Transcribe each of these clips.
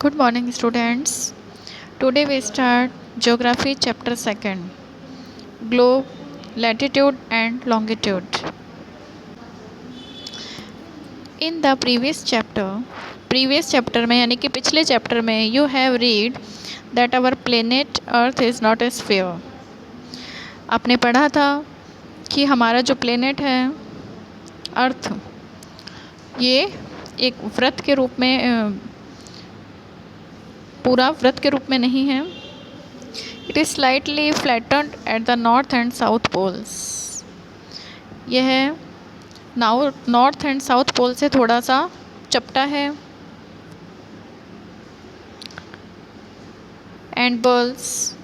Good morning, students. Today we start Geography chapter 2, Globe, Latitude and Longitude. In the previous chapter में यानी कि पिछले chapter में you have read that our planet Earth is not a sphere. आपने पढ़ा था कि हमारा जो प्लेनेट है अर्थ ये एक वृत्त के रूप में पूरा वृत्त के रूप में नहीं है. It is slightly flattened at the north and south poles. यह नॉर्थ एंड साउथ पोल से थोड़ा सा चपटा है. And bulges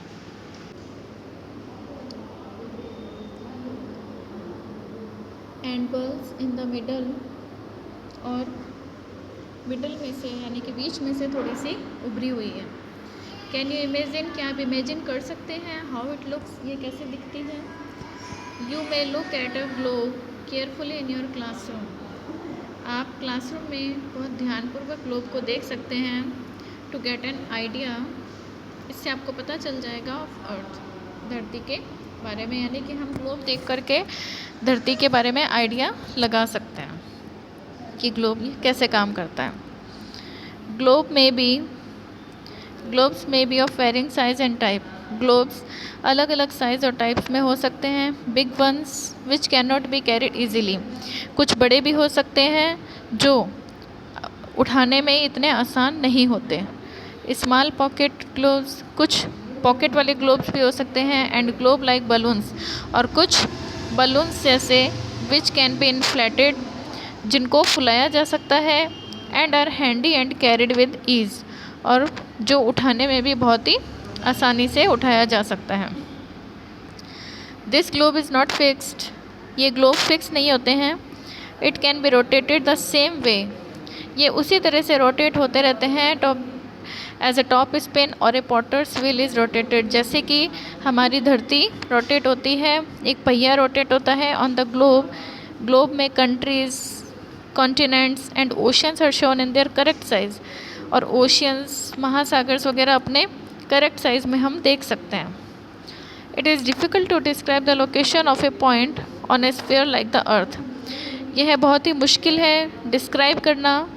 in the middle, और मिडल में से यानी कि बीच में से थोड़ी सी उभरी हुई है. कैन यू इमेजिन, क्या आप इमेजिन कर सकते हैं हाउ इट लुक्स, ये कैसे दिखती है. You may look at a globe carefully in your classroom. आप क्लासरूम में बहुत ध्यानपूर्वक ग्लोब को देख सकते हैं. टू गेट एन आइडिया, इससे आपको पता चल जाएगा ऑफ अर्थ, धरती के बारे में. यानी कि हम ग्लोब देख करके धरती के बारे में आइडिया लगा सकते हैं कि ग्लोब ये कैसे काम करता है. ग्लोब्स में be of varying size and type. Globes अलग अलग साइज़ और टाइप्स में हो सकते हैं. Big ones which can not be carried easily. कुछ बड़े भी हो सकते हैं जो उठाने में इतने आसान नहीं होते. स्मॉल पॉकेट ग्लोब्स, कुछ पॉकेट वाले ग्लोब्स भी हो सकते हैं. एंड ग्लोब लाइक बलून्स, और कुछ बलून्स जैसे विच कैन बी इन्फ्लेटेड, जिनको फुलाया जा सकता है. And are handy and carried with ease, और जो उठाने में भी बहुत ही आसानी से उठाया जा सकता है. This globe is not fixed. ये ग्लोब फिक्स नहीं होते हैं. It can be rotated the same way. ये उसी तरह से रोटेट होते रहते हैं top as a top spin और a potter's wheel is rotated. जैसे कि हमारी धरती रोटेट होती है, एक पहिया रोटेट होता है ऑन द ग्लोब में countries, continents and oceans are shown in their correct size. और ओशियंस, महासागर्स वगैरह अपने करेक्ट साइज में हम देख सकते हैं. It is difficult to describe the location of a point on a sphere like the earth. यह बहुत ही मुश्किल है डिस्क्राइब करना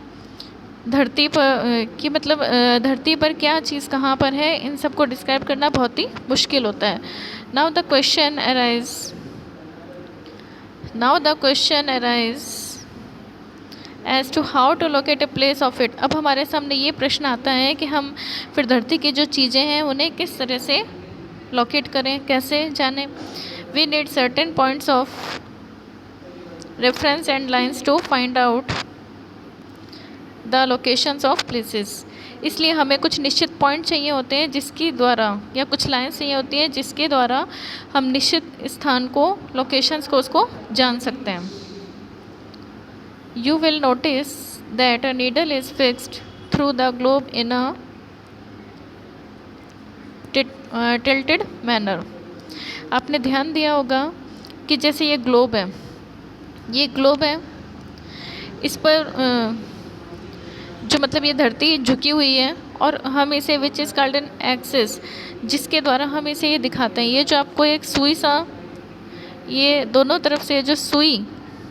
धरती पर कि मतलब धरती पर क्या चीज़ कहाँ पर है, इन सब को डिस्क्राइब करना बहुत ही मुश्किल होता है. Now the question arise as to how to locate a place of it. अब हमारे सामने ये प्रश्न आता है कि हम फिर धरती की जो चीज़ें हैं उन्हें किस तरह से लोकेट करें, कैसे जानें. We need certain points of reference and lines to find out the locations of places. इसलिए हमें कुछ निश्चित पॉइंट चाहिए होते हैं जिसके द्वारा, या कुछ लाइन्स चाहिए होती हैं जिसके द्वारा हम निश्चित स्थान को, लोकेशंस को, उसको जान सकते हैं. You will notice that a needle is fixed through the globe in a tilted manner. आपने ध्यान दिया होगा कि जैसे ये ग्लोब है, इस पर जो मतलब ये धरती झुकी हुई है, और हम इसे which is called an axis, जिसके द्वारा हम इसे ये दिखाते हैं. ये जो आपको एक सुई सा, ये दोनों तरफ से जो सुई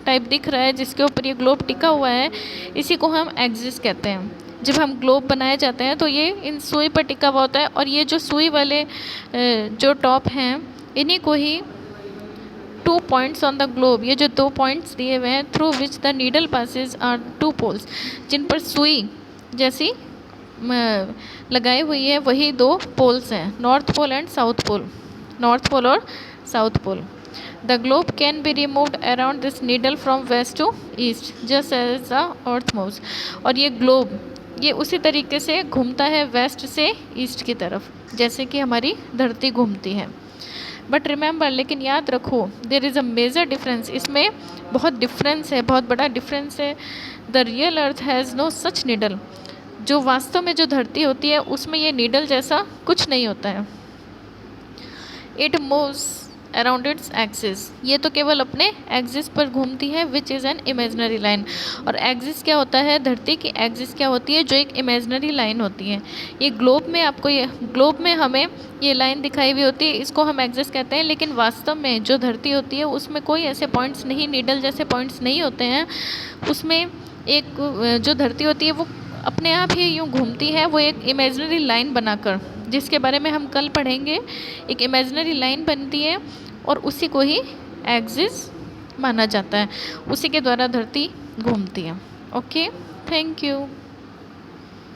टाइप दिख रहा है जिसके ऊपर ये ग्लोब टिका हुआ है, इसी को हम एक्सिस कहते हैं. जब हम ग्लोब बनाए जाते हैं तो ये इन सुई पर टिका हुआ होता है, और ये जो सुई वाले जो टॉप हैं, इन्हीं को ही 2 पॉइंट्स ऑन द ग्लोब, ये जो 2 पॉइंट्स दिए हुए हैं, through which the needle passes are 2 poles, जिन पर सुई जैसी लगाई हुई है, वही 2 पोल्स हैं, north pole and south pole. North pole और south pole. The globe can be removed around this needle from west to east, just as the earth moves. और ये ग्लोब ये उसी तरीके से घूमता है वेस्ट से ईस्ट की तरफ, जैसे कि हमारी धरती घूमती है. बट रिमेंबर, लेकिन याद रखो, there is a major difference. इसमें बहुत डिफरेंस है, बहुत बड़ा डिफरेंस है. The real earth has no such needle. जो वास्तव में जो धरती होती है उसमें ये नीडल जैसा कुछ नहीं होता है. It moves around its axis. ये तो केवल अपने एक्सिस पर घूमती है, which is an imaginary line. और एक्सिस क्या होता है, धरती की एक्सिस क्या होती है, जो एक इमेजनरी लाइन होती है। ये ग्लोब में आपको, ये ग्लोब में हमें ये लाइन दिखाई हुई होती है, इसको हम एक्सिस कहते हैं। लेकिन वास्तव में जो धरती होती है उसमें कोई ऐसे पॉइंट्स नहीं, नीडल जैसे पॉइंट्स नहीं होते हैं। उसमें एक जो धरती होती है वो अपने आप ही यूँ घूमती है, वो एक इमेजनरी लाइन बनाकर, जिसके बारे में हम कल पढ़ेंगे। एक इमेजनरी लाइन बनती है और उसी को ही एक्सिस माना जाता है, उसी के द्वारा धरती घूमती है। Okay, thank you.